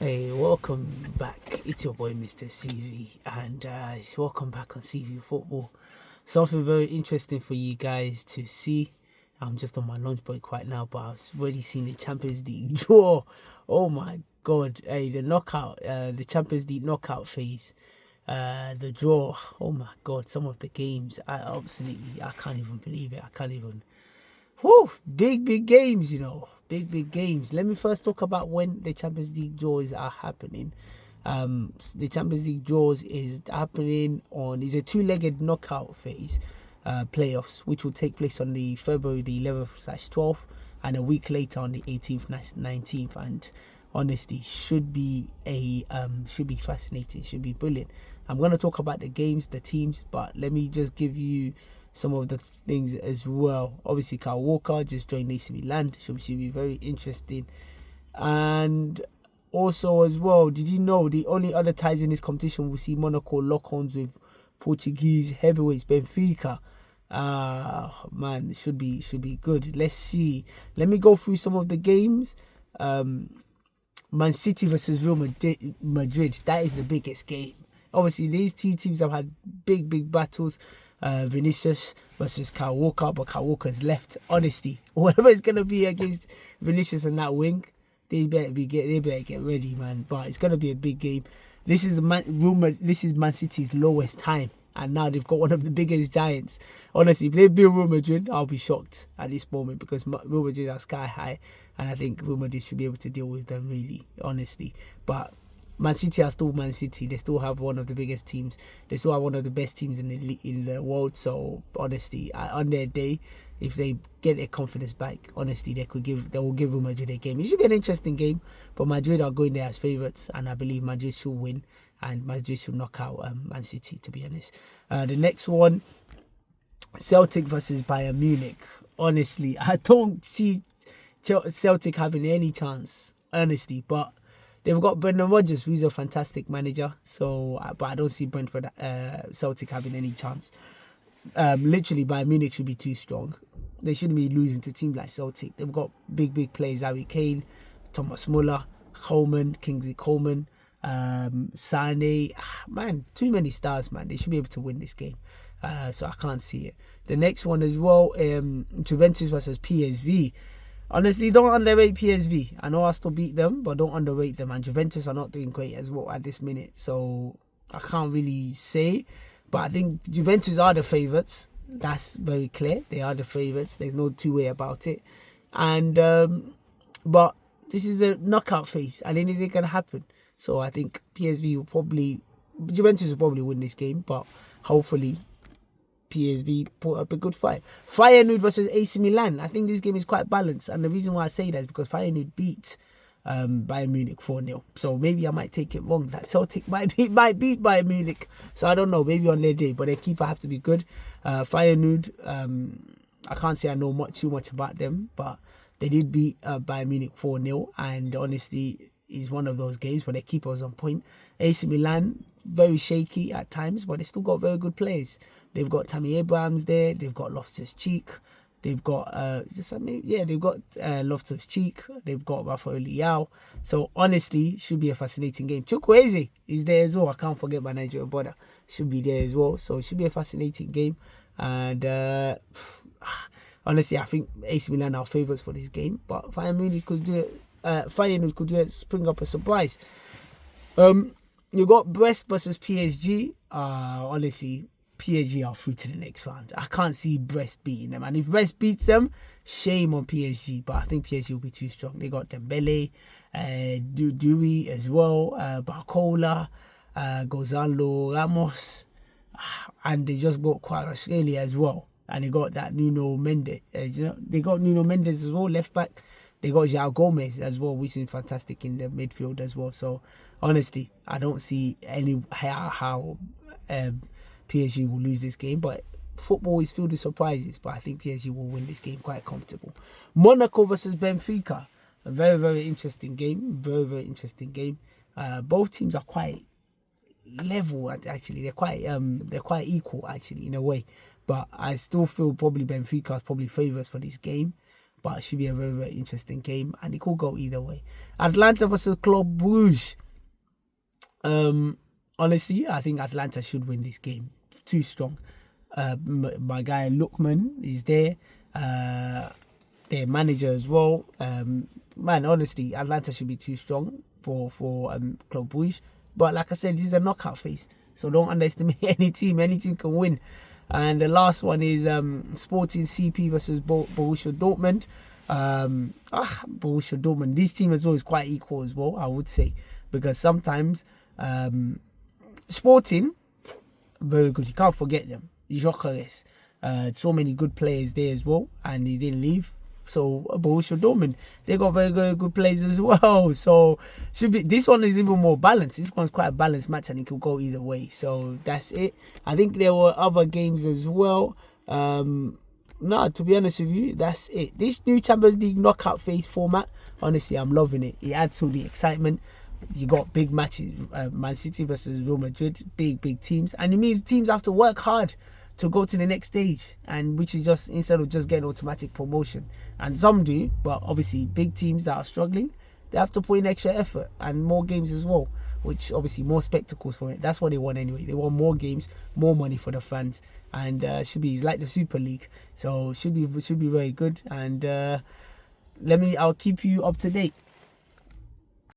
Hey, welcome back. It's your boy MrCV, and welcome back on CV Football. Something very interesting for you guys to see. I'm just on my lunch break right now, but I've already seen the Champions League draw. Oh my god! Hey, the Champions League knockout phase, the draw. Oh my god! Some of the games, I can't even believe it. I can't even. Whew, big games, big games. Let me first talk about when the Champions League draws are happening. The Champions League draws is happening is a two-legged knockout phase playoffs, which will take place on the February the 11th/12th, and a week later on the 18th/19th. And honestly, should be fascinating, should be brilliant. I'm going to talk about the games, the teams, but let me just give you some of the things as well. Obviously, Kyle Walker just joined AC Milan, so should be very interesting. And also as well, did you know the only other ties in this competition will see Monaco lock horns with Portuguese heavyweights Benfica? Man, it should be good. Let's see. Let me go through some of the games. Man City versus Real Madrid. That is the biggest game. Obviously, these two teams have had big battles. Vinicius versus Kyle Walker, but Kyle Walker's left. Honestly, whatever it's gonna be against Vinicius and that wing, they better get ready, man. But it's gonna be a big game. This is Man City's lowest time, and now they've got one of the biggest giants. Honestly, if they beat Real Madrid, I'll be shocked at this moment, because Real Madrid are sky high, and I think Real Madrid should be able to deal with them, really, honestly. But Man City are still Man City. They still have one of the biggest teams. They still have one of the best teams in the world. So honestly, on their day, if they get their confidence back, honestly, they will give Real Madrid a game. It should be an interesting game. But Madrid are going there as favourites, and I believe Madrid should win, and Madrid should knock out Man City, to be honest. The next one, Celtic versus Bayern Munich. Honestly, I don't see Celtic having any chance, honestly, but they've got Brendan Rodgers, who's a fantastic manager. So, but I don't see Celtic having any chance. Literally, Bayern Munich should be too strong. They shouldn't be losing to teams like Celtic. They've got big players: Harry Kane, Thomas Muller, Kingsley Coleman, Sane. Man, too many stars, man. They should be able to win this game. So I can't see it. The next one as well, Juventus versus PSV. Honestly, don't underrate PSV. I know Arsenal beat them, but don't underrate them. And Juventus are not doing great as well at this minute. So I can't really say. But I think Juventus are the favourites. That's very clear. They are the favourites. There's no two-way about it. And but this is a knockout phase, and anything can happen. So I think Juventus will probably win this game, but hopefully PSV put up a good fight. Feyenoord versus AC Milan. I think this game is quite balanced, and the reason why I say that is because Feyenoord beat Bayern Munich 4-0. So maybe I might take it wrong that Celtic might beat Bayern Munich. So I don't know, maybe on their day, but their keeper have to be good. Feyenoord, I can't say I know too much about them, but they did beat Bayern Munich 4-0, and honestly, it's one of those games where their keeper was on point. AC Milan, very shaky at times, but they still got very good players. They've got Tammy Abrahams there. They've got Loftus-Cheek. They've got Loftus-Cheek. They've got Rafael Leao. So honestly, should be a fascinating game. Chukwueze is there as well. I can't forget my Nigerian brother. Should be there as well. So it should be a fascinating game. And honestly, I think AC Milan are favourites for this game. But Feyenoord could do it. Spring up a surprise. You got Brest versus PSG. Honestly, PSG are through to the next round. I can't see Brest beating them. And if Brest beats them, shame on PSG. But I think PSG will be too strong. They got Dembele, Dewey as well, Barcola, Gonzalo Ramos. And they just got Kvaratskhelia as well. And they got that Nuno Mendes. They got Nuno Mendes as well, left back. They got João Gomez as well, which is fantastic in the midfield as well. So honestly, I don't see how PSG will lose this game, but football is filled with surprises. But I think PSG will win this game quite comfortable. Monaco versus Benfica, a very interesting game. Very interesting game. Both teams are quite level. Actually, they're quite equal actually in a way. But I still feel probably Benfica is probably favourites for this game. but it should be a very, very interesting game, and it could go either way. Atlanta versus Club Brugge. Honestly, I think Atlanta should win this game. Too strong. My guy Lookman is there. Their manager as well. Man, honestly, Atlanta should be too strong for Club Brugge. But like I said, this is a knockout phase, so don't underestimate any team. Any team can win. And the last one is Sporting CP versus Borussia Dortmund. Borussia Dortmund. This team as well is quite equal as well, I would say, because sometimes Sporting, very good. You can't forget them. Jokeres. So many good players there as well, and he didn't leave. So Borussia Dortmund, they got very, very good players as well. So should be, this one is even more balanced. This one's quite a balanced match, and it could go either way. So that's it. I think there were other games as well. No, to be honest with you, that's it. This new Champions League knockout phase format, honestly, I'm loving it. It adds to the excitement. You got big matches, Man City versus Real Madrid, big teams, and it means teams have to work hard to go to the next stage, and which is just instead of just getting automatic promotion. And some do, but obviously big teams that are struggling, they have to put in extra effort and more games as well, which obviously more spectacles for it. That's what they want anyway. They want more games, more money for the fans, and it's like the Super League, so should be very good. And I'll keep you up to date.